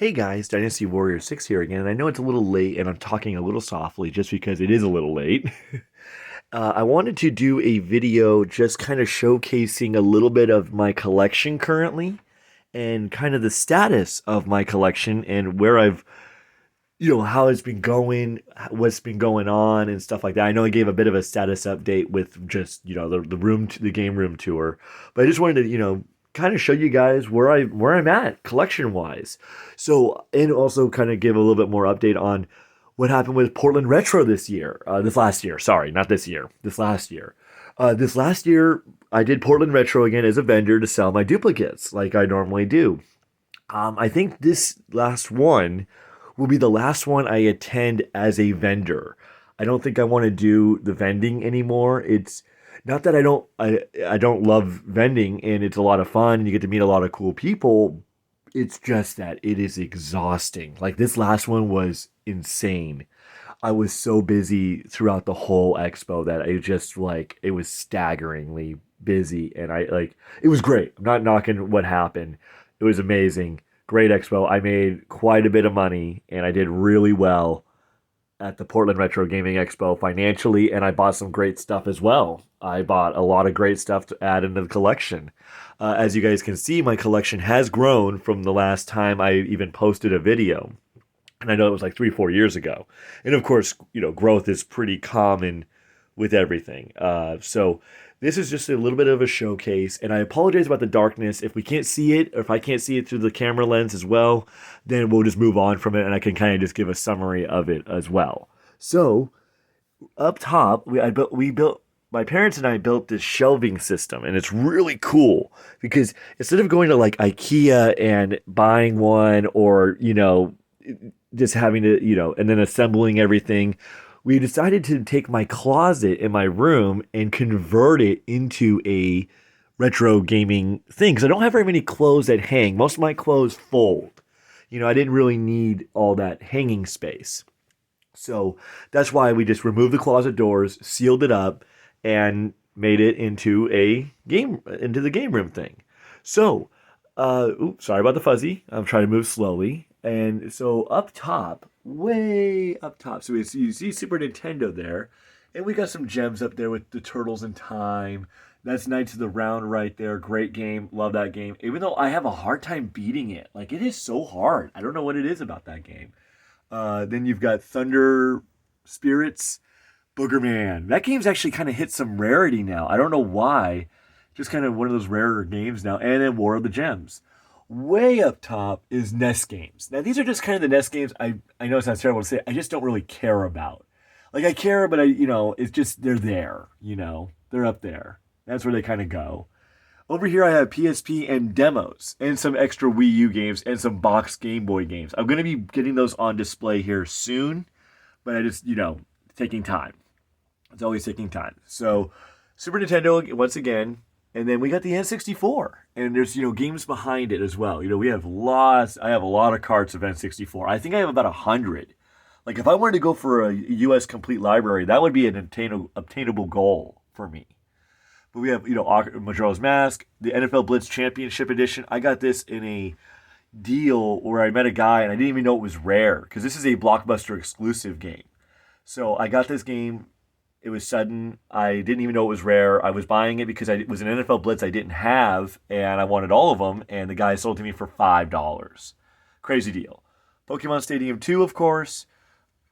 Hey guys, Dynasty Warrior 6 here again, and I know it's a little late and I'm talking a little softly just because it is a little late. I wanted to do a video just kind of showcasing a little bit of my collection currently and kind of the status of my collection and where how it's been going, what's been going on and stuff like that. I know I gave a bit of a status update with just, the game room tour, but I just wanted to, kind of show you guys where I'm at collection wise. So, and also kind of give a little bit more update on what happened with Portland Retro this last year. Sorry, not this year. This last year. This last year, I did Portland Retro again as a vendor to sell my duplicates like I normally do. I think this last one will be the last one I attend as a vendor. I don't think I want to do the vending anymore. It's not that I don't love vending and it's a lot of fun and you get to meet a lot of cool people. It's just that it is exhausting. Like this last one was insane. I was so busy throughout the whole expo that it was staggeringly busy and it was great. I'm not knocking what happened. It was amazing. Great expo. I made quite a bit of money and I did really well at the Portland Retro Gaming Expo financially, and I bought some great stuff as well. I bought a lot of great stuff to add into the collection. As you guys can see, my collection has grown from the last time I even posted a video. And I know it was like 3, 4 years ago. And of course, growth is pretty common with everything. So this is just a little bit of a showcase, and I apologize about the darkness. If we can't see it, or if I can't see it through the camera lens as well, then we'll just move on from it, and I can kind of just give a summary of it as well. So up top, my parents and I built this shelving system, and it's really cool because instead of going to like IKEA and buying one, or just having to and then assembling everything, we decided to take my closet in my room and convert it into a retro gaming thing because I don't have very many clothes that hang. Most of my clothes fold. I didn't really need all that hanging space. So that's why we just removed the closet doors, sealed it up, and made it into the game room thing. So, oops, sorry about the fuzzy. I'm trying to move slowly. And so up top, way up top, so you see Super Nintendo there, and we got some gems up there with the Turtles in Time. That's Knights of the Round right there. Great game. Love that game. Even though I have a hard time beating it. Like, it is so hard. I don't know what it is about that game. Then you've got Thunder Spirits, Boogerman. That game's actually kind of hit some rarity now. I don't know why. Just kind of one of those rarer games now. And then War of the Gems. Way up top is NES games. Now, these are just kind of the NES games I know it sounds terrible to say. I just don't really care about. Like, I care, but it's just, they're there, They're up there. That's where they kind of go. Over here, I have PSP and demos and some extra Wii U games and some box Game Boy games. I'm going to be getting those on display here soon, but I just, taking time. It's always taking time. So, Super Nintendo, once again, and then we got the N64, and there's, games behind it as well. I have a lot of carts of N64. I think I have about 100. Like, if I wanted to go for a US complete library, that would be an obtainable goal for me. But we have, Majora's Mask, the NFL Blitz Championship Edition. I got this in a deal where I met a guy, and I didn't even know it was rare, because this is a Blockbuster exclusive game. So I got this game. It was sudden. I didn't even know it was rare. I was buying it because it was an NFL Blitz I didn't have, and I wanted all of them, and the guy sold to me for $5. Crazy deal. Pokemon Stadium 2, of course,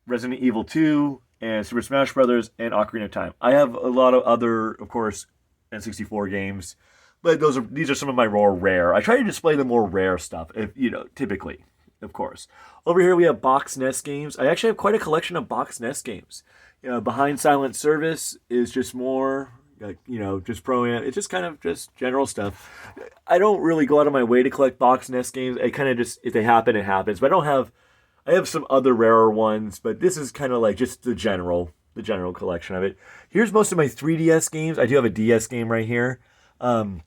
Resident Evil 2, and Super Smash Bros., and Ocarina of Time. I have a lot of other, of course, N64 games, but these are some of my more rare. I try to display the more rare stuff, typically, of course. Over here we have box NES games. I actually have quite a collection of box NES games. Behind Silent Service is just more, just pro-am. It's just kind of just general stuff. I don't really go out of my way to collect box NES games. I kind of just, if they happen, it happens. But I have some other rarer ones, but this is kind of like just the general collection of it. Here's most of my 3DS games. I do have a DS game right here. I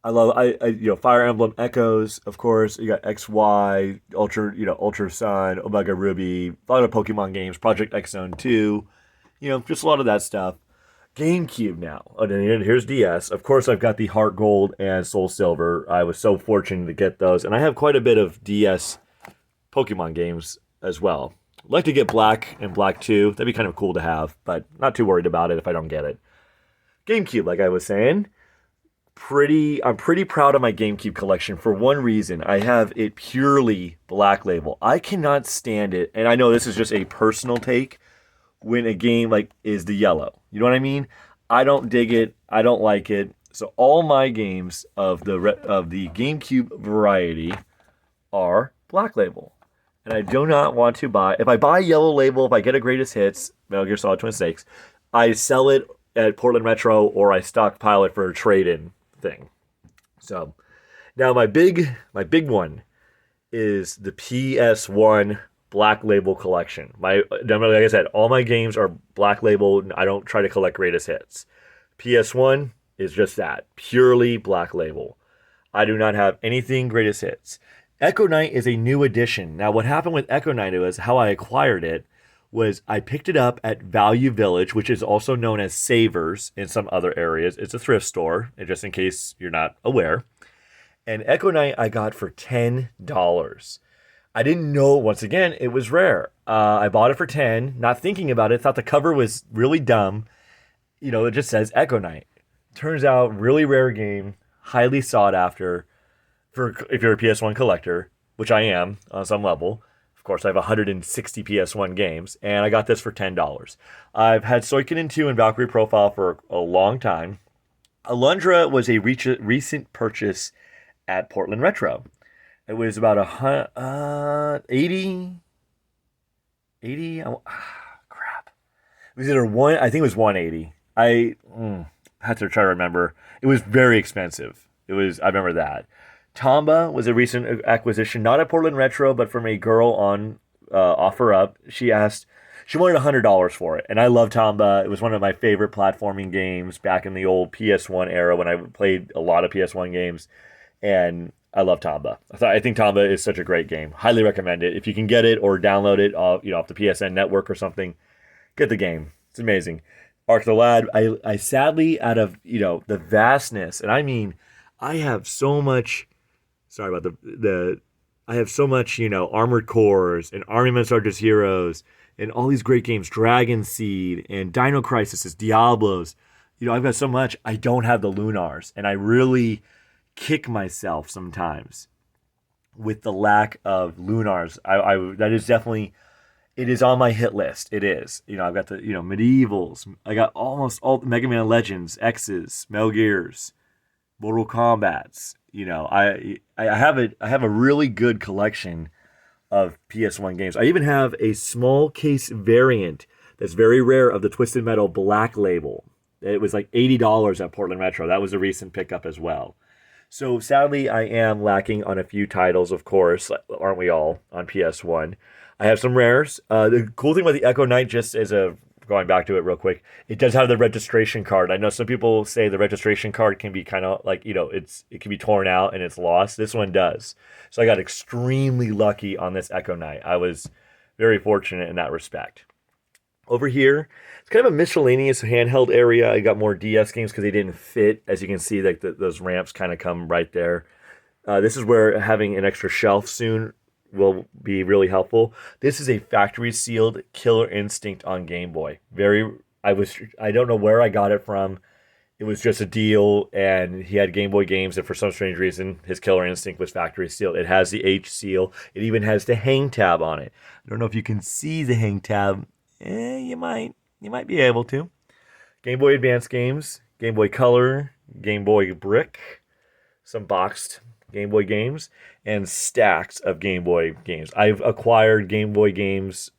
love Fire Emblem Echoes, of course. You got XY, Ultra Sun, Omega Ruby, a lot of Pokemon games, Project X Zone 2. Just a lot of that stuff. GameCube now. And here's DS. Of course, I've got the Heart Gold and Soul Silver. I was so fortunate to get those. And I have quite a bit of DS Pokemon games as well. I'd like to get Black and Black 2. That'd be kind of cool to have, but not too worried about it if I don't get it. GameCube, like I was saying, I'm pretty proud of my GameCube collection for one reason. I have it purely Black Label. I cannot stand it, and I know this is just a personal take, when a game like is the yellow. You know what I mean? I don't dig it. I don't like it. So all my games of the GameCube variety are Black Label. And I do not want to buy. If I buy Yellow Label, if I get a Greatest Hits, Metal Gear Solid Twin Snakes, I sell it at Portland Retro or I stockpile it for a trade-in thing. So now my big one is the PS1 Black Label collection. Like I said, all my games are Black Label. I don't try to collect Greatest Hits. PS1 is just that, purely Black Label. I do not have anything Greatest Hits. Echo Knight is a new addition. Now, what happened with Echo Knight was how I acquired it was I picked it up at Value Village, which is also known as Savers in some other areas. It's a thrift store, just in case you're not aware. And Echo Knight I got for $10. I didn't know, once again, it was rare. I bought it for 10, not thinking about it, thought the cover was really dumb. You know, it just says Echo Knight. Turns out, really rare game, highly sought after for if you're a PS1 collector, which I am on some level. Of course, I have 160 PS1 games, and I got this for $10. I've had Suikoden 2 and Valkyrie Profile for a long time. Alundra was a recent purchase at Portland Retro. It was about 80. Crap. It was either I think it was 180. I had to try to remember. It was very expensive. I remember that. Tamba was a recent acquisition, not at Portland Retro, but from a girl on OfferUp. She wanted $100 for it, and I love Tamba. It was one of my favorite platforming games back in the old PS1 era when I played a lot of PS1 games, and I love Tamba. I think Tamba is such a great game. Highly recommend it. If you can get it or download it off the PSN network or something, get the game. It's amazing. Arc the Lad, I sadly, out of the vastness, and I mean, I have so much. Sorry about I have so much, Armored Cores and Army Men Sarge's Heroes and all these great games, Dragon Seed and Dino Crisis, Diablos. I've got so much. I don't have the Lunars, and I really kick myself sometimes with the lack of Lunars. That is definitely, it is on my hit list. It is. I've got the, Medievals. I got almost all the Mega Man Legends, X's, Metal Gears, Mortal Kombats. I have a really good collection of PS1 games. I even have a small case variant that's very rare of the Twisted Metal Black Label. It was like $80 at Portland Retro. That was a recent pickup as well. So sadly, I am lacking on a few titles, of course, aren't we all, on PS1. I have some rares. The cool thing about the Echo Knight, just as going back to it real quick, it does have the registration card. I know some people say the registration card can be kind of like, it can be torn out and it's lost. This one does. So I got extremely lucky on this Echo Knight. I was very fortunate in that respect. Over here, it's kind of a miscellaneous handheld area. I got more DS games because they didn't fit. As you can see, like those ramps kind of come right there. This is where having an extra shelf soon will be really helpful. This is a factory sealed Killer Instinct on Game Boy. I don't know where I got it from. It was just a deal, and he had Game Boy games, and for some strange reason, his Killer Instinct was factory sealed. It has the H seal. It even has the hang tab on it. I don't know if you can see the hang tab. You might be able to. Game Boy Advance games, Game Boy Color, Game Boy Brick, some boxed Game Boy games, and stacks of Game Boy games. I've acquired Game Boy games,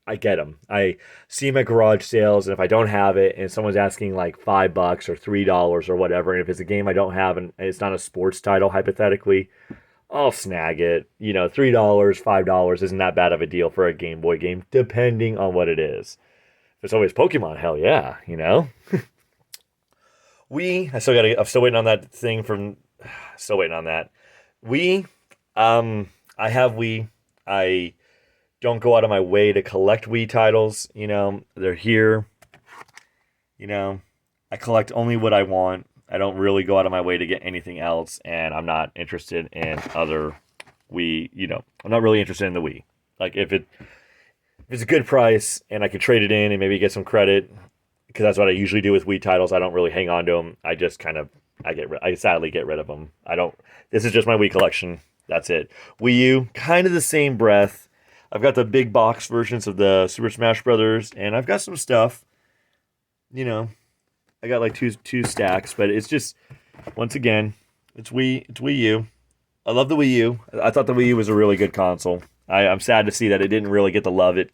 I get them. I see them at garage sales, and if I don't have it, and someone's asking like $5 or $3 or whatever, and if it's a game I don't have and it's not a sports title, hypothetically, I'll snag it. $3, $5 isn't that bad of a deal for a Game Boy game, depending on what it is. If it's always Pokemon, hell yeah, I'm still waiting on that thing from. Still waiting on that. I have Wii. I don't go out of my way to collect Wii titles. They're here. I collect only what I want. I don't really go out of my way to get anything else, and I'm not interested in other Wii, I'm not really interested in the Wii. Like if it's a good price and I could trade it in and maybe get some credit, because that's what I usually do with Wii titles. I don't really hang on to them. I just kind of I sadly get rid of them. I don't. This is just my Wii collection. That's it. Wii U, kind of the same breath. I've got the big box versions of the Super Smash Brothers, and I've got some stuff. I got like two stacks, but it's just once again, it's Wii U. I love the Wii U. I thought the Wii U was a really good console. I'm sad to see that it didn't really get the love it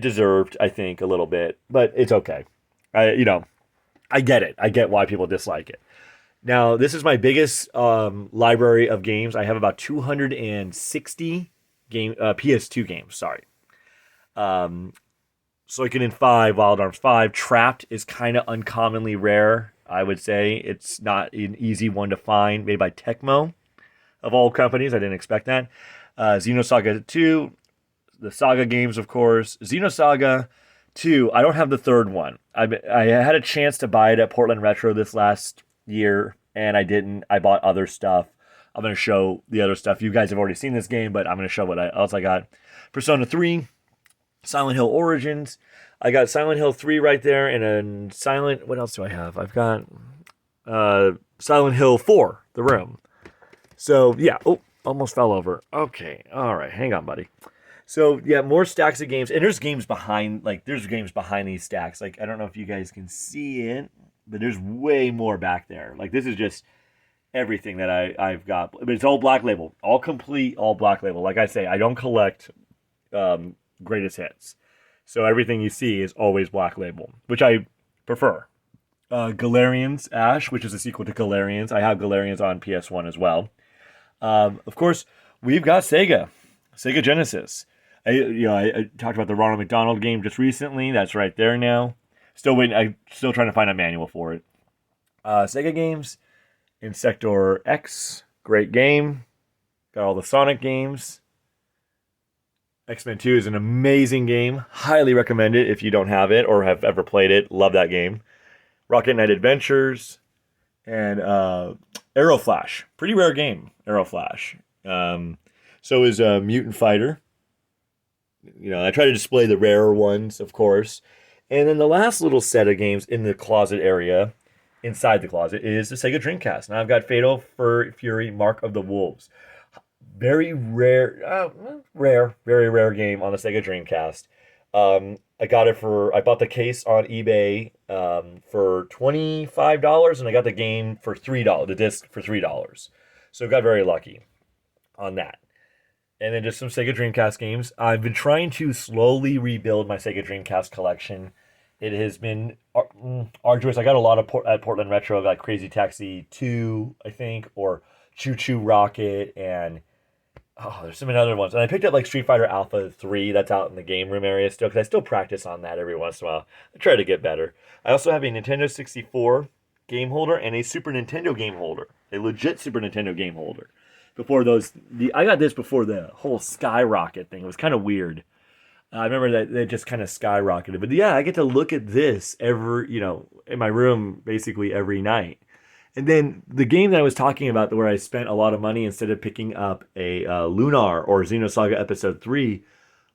deserved, I think, a little bit, but it's okay. I get it. I get why people dislike it. Now, this is my biggest library of games. I have about 260 PS2 games. Sorry. Suikoden 5, Wild Arms 5. Trapped is kind of uncommonly rare, I would say. It's not an easy one to find. Made by Tecmo, of all companies. I didn't expect that. Xenosaga 2. The Saga games, of course. Xenosaga 2. I don't have the third one. I had a chance to buy it at Portland Retro this last year, and I didn't. I bought other stuff. I'm going to show the other stuff. You guys have already seen this game, but I'm going to show what else I got. Persona 3, Silent Hill Origins. I got Silent Hill 3 right there, and then what else do I have? I've got Silent Hill 4, The Room. So, yeah. Oh, almost fell over. Okay. All right. Hang on, buddy. So, yeah, more stacks of games. And there's games behind these stacks. Like, I don't know if you guys can see it, but there's way more back there. Like, this is just everything that I've got. But it's all Black Label. All complete, all Black Label. Like I say, I don't collect greatest hits. So everything you see is always Black Label, which I prefer. Galarian's Ash, which is a sequel to Galarian's. I have Galarian's on PS1 as well. Of course, we've got Sega Genesis. I talked about the Ronald McDonald game just recently. That's right there now. Still waiting. I'm still trying to find a manual for it. Sega games. Insector X. Great game. Got all the Sonic games. X-Men 2 is an amazing game. Highly recommend it if you don't have it or have ever played it. Love that game. Rocket Knight Adventures. And Arrow Flash. Pretty rare game, Arrow Flash. So is Mutant Fighter. I try to display the rarer ones, of course. And then the last little set of games in the closet area, inside the closet, is the Sega Dreamcast. Now I've got Fatal Fury Mark of the Wolves. Very rare, very rare game on the Sega Dreamcast. I bought the case on eBay for $25, and I got the game for $3, the disc for $3. So I got very lucky on that. And then just some Sega Dreamcast games. I've been trying to slowly rebuild my Sega Dreamcast collection. It has been arduous. I got a lot of at Portland Retro, like Crazy Taxi 2, I think, or Choo Choo Rocket, and there's so many other ones. And I picked up like Street Fighter Alpha 3. That's out in the game room area still, because I still practice on that every once in a while. I try to get better. I also have a Nintendo 64 game holder and a Super Nintendo game holder. A legit Super Nintendo game holder. I got this before the whole skyrocket thing. It was kind of weird. I remember that they just kind of skyrocketed. But yeah, I get to look at this in my room basically every night. And then the game that I was talking about, where I spent a lot of money instead of picking up a Lunar or Xenosaga Episode 3,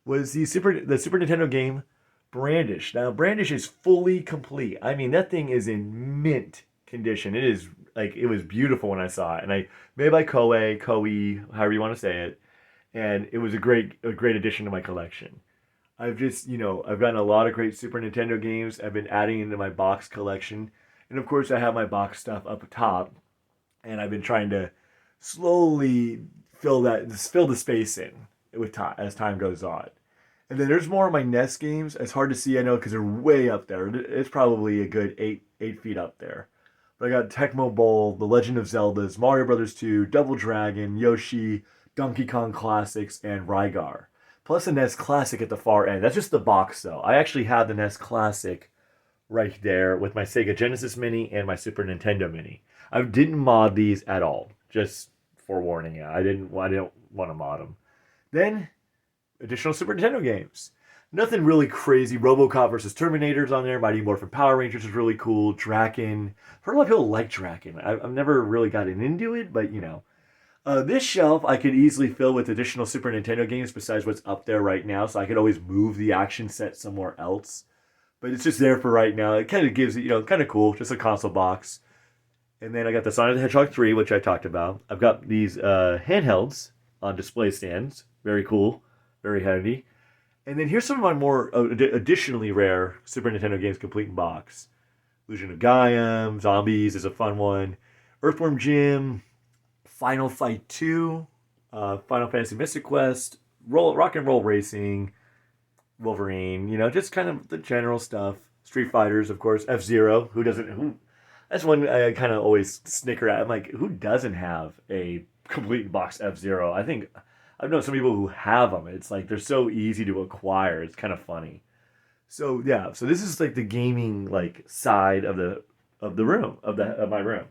was the Super Nintendo game Brandish. Now, Brandish is fully complete. I mean, that thing is in mint condition. It was beautiful when I saw it. And made by Koei, however you want to say it. And it was a great addition to my collection. I've gotten a lot of great Super Nintendo games. I've been adding into my box collection. And of course, I have my box stuff up top. And I've been trying to slowly fill the space in with time as time goes on. And then there's more of my NES games. It's hard to see, I know, because they're way up there. It's probably a good 8 feet up there. But I got Tecmo Bowl, The Legend of Zeldas, Mario Bros. 2, Double Dragon, Yoshi, Donkey Kong Classics, and Rygar. Plus a NES Classic at the far end. That's just the box, though. I actually have the NES Classic right there with my Sega Genesis Mini and my Super Nintendo Mini. I didn't mod these at all. Just forewarning you. I didn't want to mod them. Then, additional Super Nintendo games. Nothing really crazy. RoboCop versus Terminator's on there. Mighty Morphin Power Rangers is really cool. Draken. I've heard a lot of people like Draken. I've never really gotten into it, but This shelf I could easily fill with additional Super Nintendo games besides what's up there right now, so I could always move the action set somewhere else. But it's just there for right now. It kind of gives it, kind of cool, just a console box. And then I got the Sonic the Hedgehog 3, which I talked about. I've got these handhelds on display stands. Very cool, very handy. And then here's some of my more additionally rare Super Nintendo games complete in box. Illusion of Gaia, Zombies is a fun one. Earthworm Jim, Final Fight 2, Final Fantasy Mystic Quest, Rock and Roll Racing, Wolverine, just kind of the general stuff. Street Fighters, of course. F-Zero, that's one I kind of always snicker at. I'm like, who doesn't have a complete box F-Zero? I think I've known some people who have them. It's like they're so easy to acquire. It's kind of funny. So yeah, so this is like the gaming like side of the room of my room.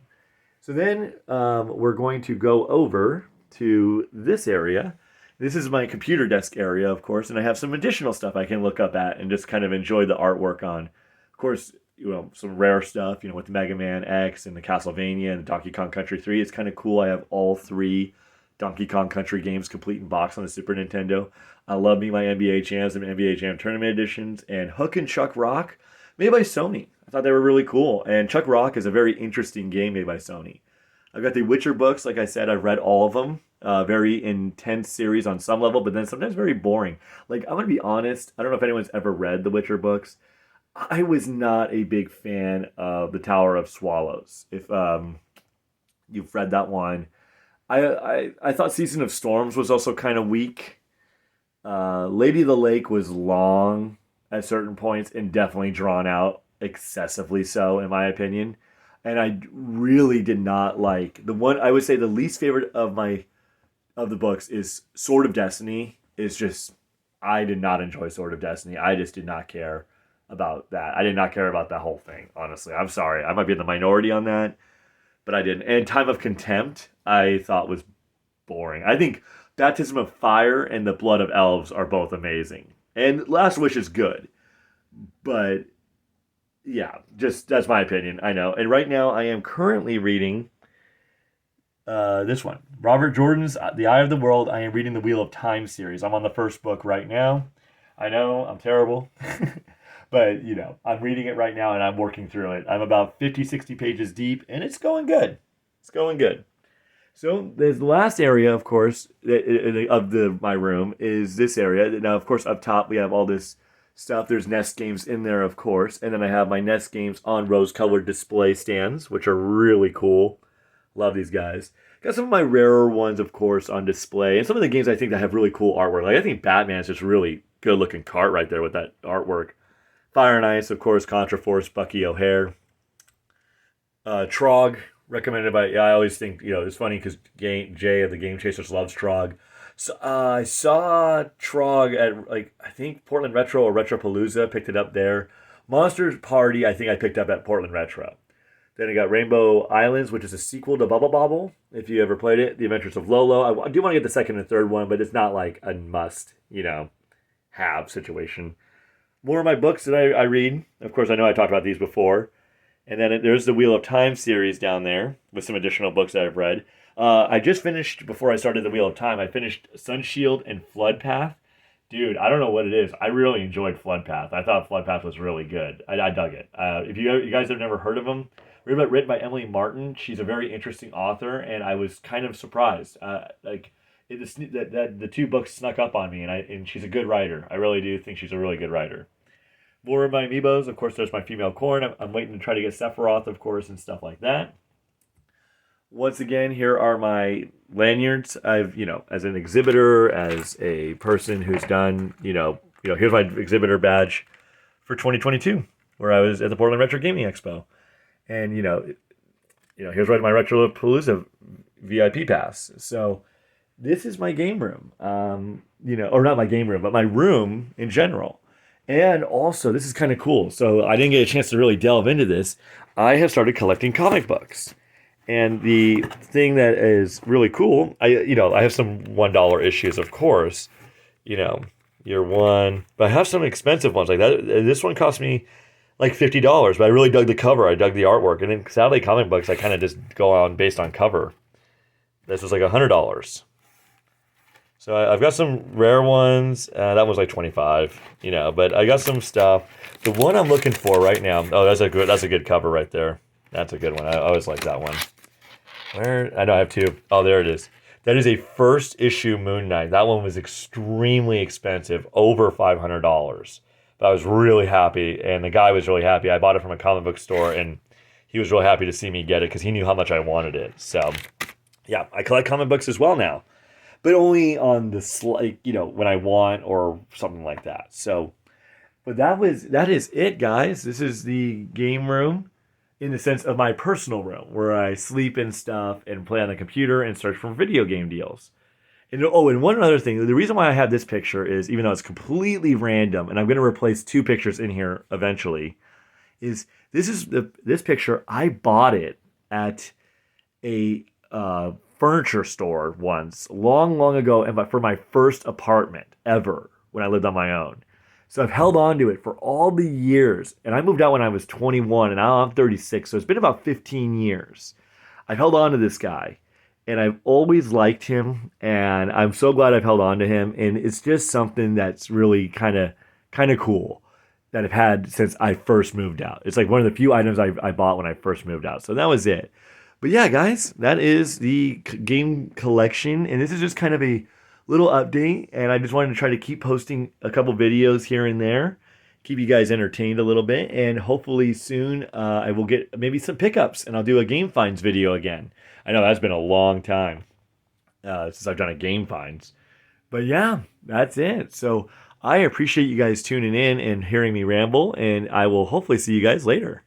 So then we're going to go over to this area. This is my computer desk area, of course, and I have some additional stuff I can look up at and just kind of enjoy the artwork on. Of course, some rare stuff, with the Mega Man X and the Castlevania and the Donkey Kong Country 3. It's kind of cool. I have all 3 Donkey Kong Country games complete in box on the Super Nintendo. I love me my NBA Jams and NBA Jam Tournament Editions. And Hook and Chuck Rock, made by Sony. I thought they were really cool. And Chuck Rock is a very interesting game made by Sony. I've got the Witcher books. Like I said, I've read all of them. Very intense series on some level, but then sometimes very boring. Like, I'm going to be honest. I don't know if anyone's ever read the Witcher books. I was not a big fan of the Tower of Swallows. If you've read that one, I thought Season of Storms was also kind of weak. Lady of the Lake was long at certain points and definitely drawn out, excessively so, in my opinion. And I really did not like the one. I would say the least favorite of the books is Sword of Destiny. I did not enjoy Sword of Destiny. I just did not care about that. I did not care about that whole thing, honestly. I'm sorry. I might be in the minority on that, but I didn't. And Time of Contempt, I thought was boring. I think Baptism of Fire and The Blood of Elves are both amazing. And Last Wish is good. But, yeah, just that's my opinion. I know. And right now I am currently reading this one. Robert Jordan's The Eye of the World. I am reading the Wheel of Time series. I'm on the first book right now. I know, I'm terrible. But, I'm reading it right now and I'm working through it. I'm about 50, 60 pages deep and it's going good. It's going good. So there's the last area, of course, of my room is this area. Now, of course, up top we have all this stuff. There's NES games in there, of course. And then I have my NES games on rose-colored display stands, which are really cool. Love these guys. Got some of my rarer ones, of course, on display. And some of the games I think that have really cool artwork. Like, I think Batman's just really good-looking cart right there with that artwork. Fire and Ice, of course, Contra Force, Bucky O'Hare. Trog, recommended by, I always think, it's funny because Jay of the Game Chasers loves Trog. So I saw Trog at, I think Portland Retro or Retropalooza, picked it up there. Monsters Party, I think I picked up at Portland Retro. Then I got Rainbow Islands, which is a sequel to Bubble Bobble, if you ever played it. The Adventures of Lolo. I do want to get the second and third one, but it's not like a must, have situation. More of my books that I read. Of course, I know I talked about these before. And then there's the Wheel of Time series down there with some additional books that I've read. I just finished, before I started the Wheel of Time, I finished Sunshield and Floodpath. Dude, I don't know what it is. I really enjoyed Floodpath. I thought Floodpath was really good. I dug it. If you guys have never heard of them, written by Emily Martin. She's a very interesting author, and I was kind of surprised. The 2 books snuck up on me, and she's a good writer. I really do think she's a really good writer. More of my amiibos. Of course, there's my female corn. I'm waiting to try to get Sephiroth, of course, and stuff like that. Once again, here are my lanyards. I've, as an exhibitor, as a person who's done, here's my exhibitor badge for 2022, where I was at the Portland Retro Gaming Expo. And, here's my Retropalooza VIP pass. So this is my game room, or not my game room, but my room in general. And also, this is kind of cool. So I didn't get a chance to really delve into this. I have started collecting comic books. And the thing that is really cool, I have some $1 issues, of course, year one, but I have some expensive ones like that. This one cost me like $50, but I really dug the cover. I dug the artwork. And then sadly, comic books, I kind of just go on based on cover. This was like $100. So I've got some rare ones. That was like 25, but I got some stuff. The one I'm looking for right now. Oh, that's a good cover right there. That's a good one. I always like that one. Where I know I have two. Oh, there it is. That is a first issue Moon Knight. That one was extremely expensive, over $500. But I was really happy, and the guy was really happy. I bought it from a comic book store, and he was really happy to see me get it because he knew how much I wanted it. So, yeah, I collect comic books as well now, but only on the when I want or something like that. So, but that is it, guys. This is the game room in the sense of my personal room where I sleep and stuff and play on the computer and search for video game deals. And oh, and one other thing, the reason why I have this picture is even though it's completely random, and I'm going to replace two pictures in here eventually, is this picture I bought it at a furniture store once, long ago, and for my first apartment ever when I lived on my own. So I've held on to it for all the years, and I moved out when I was 21, and now I'm 36, so it's been about 15 years. I've held on to this guy, and I've always liked him, and I'm so glad I've held on to him, and it's just something that's really kind of cool that I've had since I first moved out. It's like one of the few items I bought when I first moved out, so that was it. But yeah, guys, that is the game collection, and this is just kind of a little update, and I just wanted to try to keep posting a couple videos here and there, keep you guys entertained a little bit, and hopefully soon I will get maybe some pickups, and I'll do a game finds video again. I know that's been a long time since I've done a game finds, but yeah, that's it. So I appreciate you guys tuning in and hearing me ramble, and I will hopefully see you guys later.